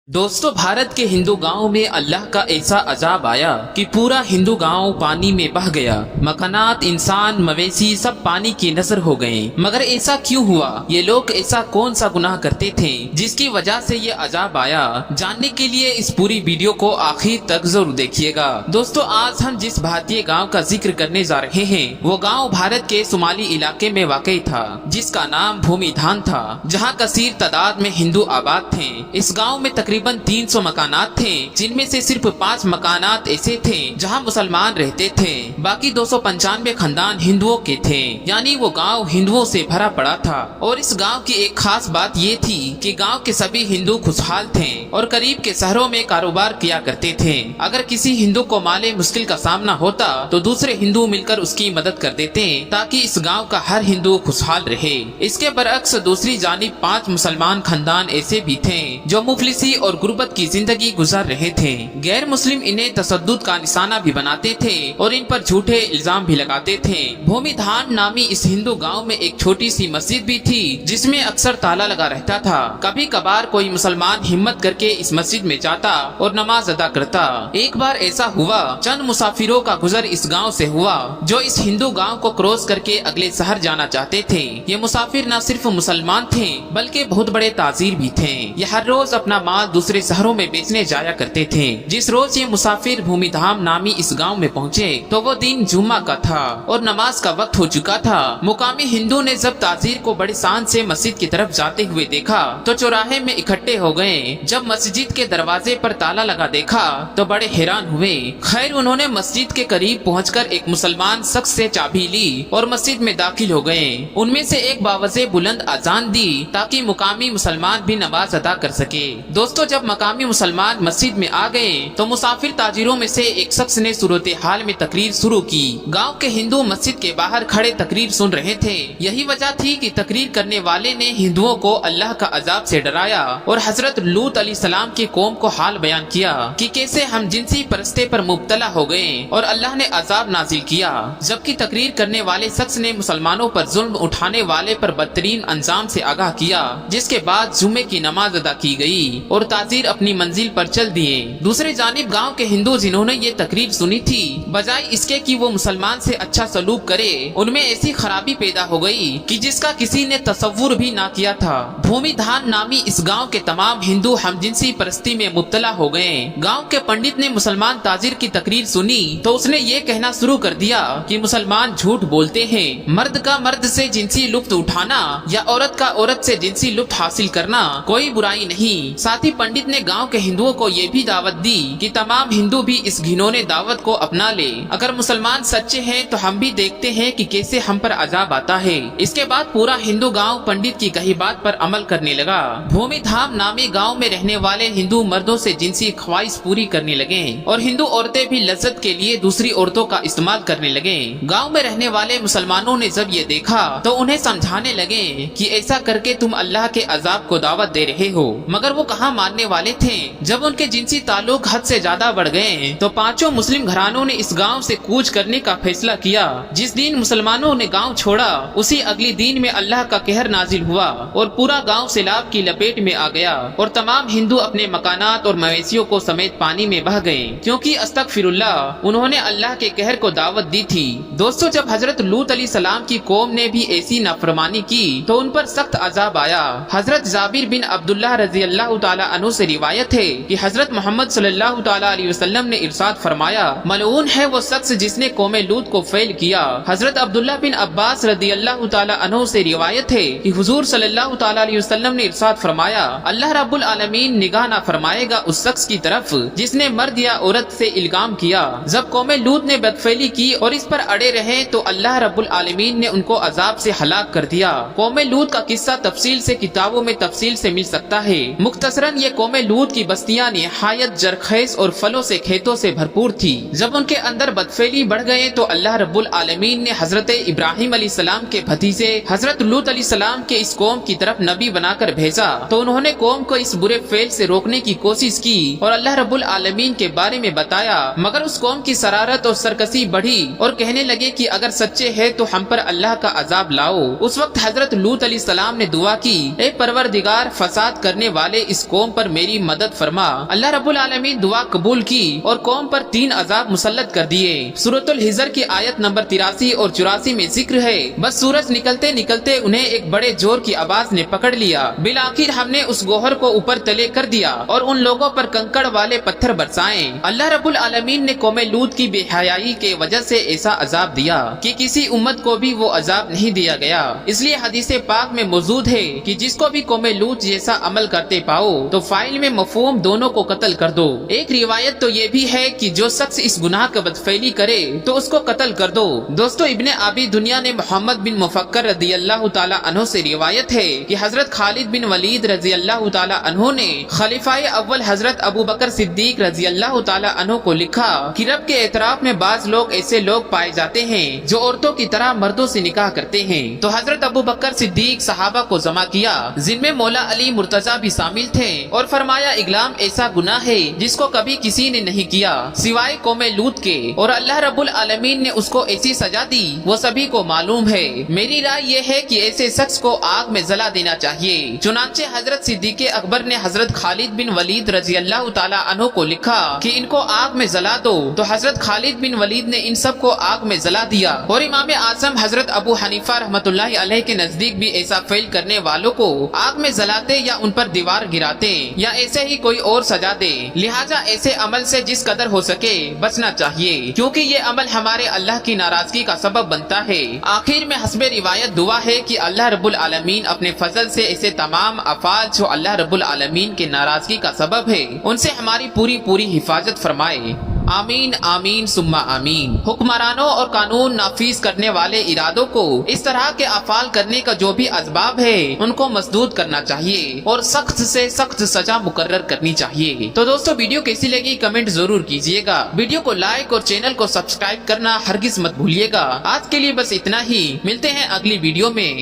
दोस्तों, भारत के हिंदू गांव में अल्लाह का ऐसा अजाब आया कि पूरा हिंदू गांव पानी में बह गया। मकानात, इंसान, मवेशी सब पानी की नजर हो गए। मगर ऐसा क्यों हुआ? ये लोग ऐसा कौन सा गुनाह करते थे जिसकी वजह से ये अजाब आया? जानने के लिए इस पूरी वीडियो को आखिर तक जरूर देखिएगा। दोस्तों, आज हम जिस भारतीय गाँव का जिक्र करने जा रहे हैं वो गाँव भारत के शुमाली इलाके में वाक़ई था, जिसका नाम भूमिधान था, जहाँ कसीर तादाद में हिंदू आबाद थे। इस गाँव में तकरीबन 300 मकानात थे, जिनमें से सिर्फ 5 मकानात ऐसे थे जहां मुसलमान रहते थे। बाकी 295 खानदान हिंदुओं के थे, यानी वो गांव हिंदुओं से भरा पड़ा था। और इस गांव की एक खास बात ये थी कि गांव के सभी हिंदू खुशहाल थे और करीब के शहरों में कारोबार किया करते थे। अगर किसी हिंदू को माले मुश्किल का सामना होता तो दूसरे हिंदू मिलकर उसकी मदद कर देते, ताकि इस गाँव का हर हिंदू खुशहाल रहे। इसके बरअक्स दूसरी जानिब 5 मुसलमान खानदान ऐसे भी थे जो मुफलिसी और गुर्बत की जिंदगी गुजार रहे थे। गैर मुस्लिम इन्हें तसद्दुद का निशाना भी बनाते थे और इन पर झूठे इल्जाम भी लगाते थे। भूमिधान नामी इस हिंदू गांव में एक छोटी सी मस्जिद भी थी, जिसमें अक्सर ताला लगा रहता था। कभी कभार कोई मुसलमान हिम्मत करके इस मस्जिद में जाता और नमाज अदा करता। एक बार ऐसा हुआ, चंद मुसाफिरों का गुजर इस गाँव से हुआ जो इस हिंदू गाँव को क्रॉस करके अगले शहर जाना चाहते थे। ये मुसाफिर न सिर्फ मुसलमान थे बल्कि बहुत बड़े ताजिर भी थे। ये हर रोज अपना माल दूसरे शहरों में बेचने जाया करते थे। जिस रोज ये मुसाफिर भूमिधाम नामी इस गांव में पहुंचे तो वो दिन जुम्मा का था और नमाज का वक्त हो चुका था। मुकामी हिंदू ने जब ताजिर को बड़ी शान से मस्जिद की तरफ जाते हुए देखा तो चौराहे में इकट्ठे हो गए। जब मस्जिद के दरवाजे पर ताला लगा देखा तो बड़े हैरान हुए। खैर, उन्होंने मस्जिद के करीब पहुंचकर एक मुसलमान शख्स से चाबी ली और मस्जिद में दाखिल हो गए। उनमें से एक बावजे बुलंद अजान दी ताकि मुकामी मुसलमान भी नमाज अदा कर सके। दोस्तों, जब मकामी मुसलमान मस्जिद में आ गए तो मुसाफिर ताजिरों में से एक शख्स ने सूरत हाल में तकरीर शुरू की। गांव के हिंदू मस्जिद के बाहर खड़े तकरीर सुन रहे थे। यही वजह थी कि तकरीर करने वाले ने हिंदुओं को अल्लाह का अजाब से डराया और हजरत लूत अलैहिस्सलाम की कौम को हाल बयान किया कि कैसे हम जिनसी परस्ते पर मुब्तला हो गए और अल्लाह ने अजाब नाजिल किया। जबकि तकरीर करने वाले शख्स ने मुसलमानों पर जुल्म उठाने वाले पर बदतरीन अंजाम से आगाह किया, जिसके बाद जुम्मे की नमाज अदा की गई और ताजिर अपनी मंजिल पर चल दिए। दूसरे जानिब गांव के हिंदू जिन्होंने ये तकरीर सुनी थी, बजाय इसके कि वो मुसलमान से अच्छा सलूक करे, उनमें ऐसी खराबी पैदा हो गई कि जिसका किसी ने तसव्वुर भी ना किया था। भूमिधान नामी इस गांव के तमाम हिंदू हमजिनसी परस्ती में मुब्तला हो गए। गांव के पंडित ने मुसलमान ताजिर की तकरीर सुनी तो उसने ये कहना शुरू कर दिया कि मुसलमान झूठ बोलते हैं। मर्द का मर्द से जिनसी लुत्फ उठाना या औरत का औरत से जिनसी लुत्फ हासिल करना कोई बुराई नहीं। साथ ही पंडित ने गांव के हिंदुओं को ये भी दावत दी कि तमाम हिंदू भी इस घिनौने दावत को अपना ले। अगर मुसलमान सच्चे हैं तो हम भी देखते हैं कि कैसे हम पर अजाब आता है। इसके बाद पूरा हिंदू गांव पंडित की कही बात पर अमल करने लगा। भूमिधाम नामी गांव में रहने वाले हिंदू मर्दों से जिनसी ख्वाहिश पूरी करने लगे और हिंदू औरतें भी लज्जत के लिए दूसरी औरतों का इस्तेमाल करने लगे। गाँव में रहने वाले मुसलमानों ने जब ये देखा तो उन्हें समझाने लगे कि ऐसा करके तुम अल्लाह के अजाब को दावत दे रहे हो। मगर वो कहाँ मानने वाले थे। जब उनके जिनसी ताल्लुक हद से ज्यादा बढ़ गए तो 5 मुस्लिम घरानों ने इस गांव से कूच करने का फैसला किया। जिस दिन मुसलमानों ने गांव छोड़ा उसी अगले दिन में अल्लाह का कहर नाजिल हुआ और पूरा गांव सैलाब की लपेट में आ गया और तमाम हिंदू अपने मकानात और मवेशियों को समेत पानी में बह गए, क्योंकि अस्तगफिरुल्लाह, उन्होंने अल्लाह के कहर को दावत दी थी। दोस्तों, जब हजरत लूत अलैहिस्सलाम की कौम ने भी ऐसी नाफरमानी की तो उन पर सख्त अजाब आया। हजरत जाबिर बिन अब्दुल्लाह रज़ी अल्लाह तआला अन्हु से रिवायत है कि हजरत मोहम्मद सल्लल्लाहु तआला अलैहि वसल्लम ने इरशाद फरमाया, मलऊन है वो शख्स जिसने कौम लूत को फेल किया। हजरत अब्दुल्लाह बिन अब्बास रज़ी अल्लाह तआला अन्हु से रिवायत है कि हुजूर सल्लल्लाहु तआला अलैहि वसल्लम ने इरशाद फरमाया, अल्लाह रब्बुल आलमीन निगाह ना फरमाएगा उस शख्स की तरफ जिसने मर्द या औरत से इल्गाम किया। जब कौम लूत ने बदफेली की और इस पर अड़े रहे तो अल्लाह रब्बुल आलमीन ने उनको अजाब से हलाक कर दिया। कौम लूत का किस्सा तफसील से किताबों में तफसील से मिल सकता है। मुख्तसरन ये कौम लूत की बस्तियां निहायत जरखेज और फलों से खेतों से भरपूर थी। जब उनके अंदर बदफेली बढ़ गए तो अल्लाह रब्बुल आलमीन ने हजरत इब्राहिम अलैहिस्सलाम के भतीजे हजरत लूत अलैहिस्सलाम के इस कौम की तरफ नबी बनाकर भेजा तो उन्होंने कौम को इस बुरे फेल से रोकने की कोशिश की और अल्लाह रब्बुल आलमीन के बारे में बताया। मगर उस कौम की शरारत और सरकशी बढ़ी और कहने लगे कि अगर सच्चे हैं तो हम पर अल्लाह का अजाब लाओ। उस वक्त हजरत लूत अलैहिस्सलाम ने दुआ की, ए परवरदिगार, फसाद करने वाले इस कौम پر میری مدد فرما۔ اللہ رب العالمین دعا قبول کی اور قوم پر 3 عذاب مسلط کر دیے۔ سورۃ الحجر کی آیت نمبر 83 اور 84 میں ذکر ہے، بس سورج نکلتے نکلتے انہیں ایک بڑے زور کی آواز نے پکڑ لیا، بالآخر ہم نے اس گوہر کو اوپر تلے کر دیا اور ان لوگوں پر کنکڑ والے پتھر برسائے۔ اللہ رب العالمین نے قوم لوط کی بے حیائی کے وجہ سے ایسا عذاب دیا کہ کسی امت کو بھی وہ عذاب نہیں دیا گیا۔ اس لیے حدیث پاک میں موجود ہے کہ جس کو بھی قوم لوط جیسا عمل کرتے پاؤ تو فاعل میں مفہوم دونوں کو قتل کر دو۔ ایک روایت تو یہ بھی ہے کہ جو شخص اس گناہ کا بدفعلی کرے تو اس کو قتل کر دو۔ دوستو ابن ابی دنیا نے محمد بن مفکر رضی اللہ تعالی عنہ سے روایت ہے کہ حضرت خالد بن ولید رضی اللہ تعالی عنہ نے خلیفہ اول حضرت ابو بکر صدیق رضی اللہ تعالی عنہ کو لکھا کہ رب کے اعتراف میں بعض لوگ ایسے لوگ پائے جاتے ہیں جو عورتوں کی طرح مردوں سے نکاح کرتے ہیں۔ تو حضرت ابو بکر صدیق صحابہ کو جمع کیا جن میں مولا علی مرتضی بھی شامل تھے اور فرمایا اگلام ایسا گناہ ہے جس کو کبھی کسی نے نہیں کیا سوائے قوم لوط کے، اور اللہ رب العالمین نے اس کو ایسی سزا دی وہ سبھی کو معلوم ہے۔ میری رائے یہ ہے کہ ایسے شخص کو آگ میں جلا دینا چاہیے۔ چنانچہ حضرت صدیق اکبر نے حضرت خالد بن ولید رضی اللہ تعالی عنہ کو لکھا کہ ان کو آگ میں جلا دو، تو حضرت خالد بن ولید نے ان سب کو آگ میں جلا دیا۔ اور امام اعظم حضرت ابو حنیفہ رحمۃ اللہ علیہ کے نزدیک بھی ایسا فعل کرنے والوں کو آگ میں جلاتے یا ان پر دیوار گراتے یا ایسے ہی کوئی اور سزا دے۔ لہٰذا ایسے عمل سے جس قدر ہو سکے بچنا چاہیے، کیونکہ یہ عمل ہمارے اللہ کی ناراضگی کا سبب بنتا ہے۔ آخر میں حسب روایت دعا ہے کہ اللہ رب العالمین اپنے فضل سے ایسے تمام افعال جو اللہ رب العالمین کے ناراضگی کا سبب ہے ان سے ہماری پوری حفاظت فرمائے۔ آمین آمین ثم آمین۔ حکمرانوں اور قانون نافذ کرنے والے ارادوں کو اس طرح کے افعال کرنے کا جو بھی اسباب ہے ان کو مسدود کرنا چاہیے اور سخت سے سخت سزا مقرر کرنی چاہیے۔ تو دوستو ویڈیو کیسی لگی کمنٹ ضرور کیجیے گا، ویڈیو کو لائک اور چینل کو سبسکرائب کرنا ہرگز مت بھولیے گا۔ آج کے لیے بس اتنا ہی، ملتے ہیں اگلی ویڈیو میں۔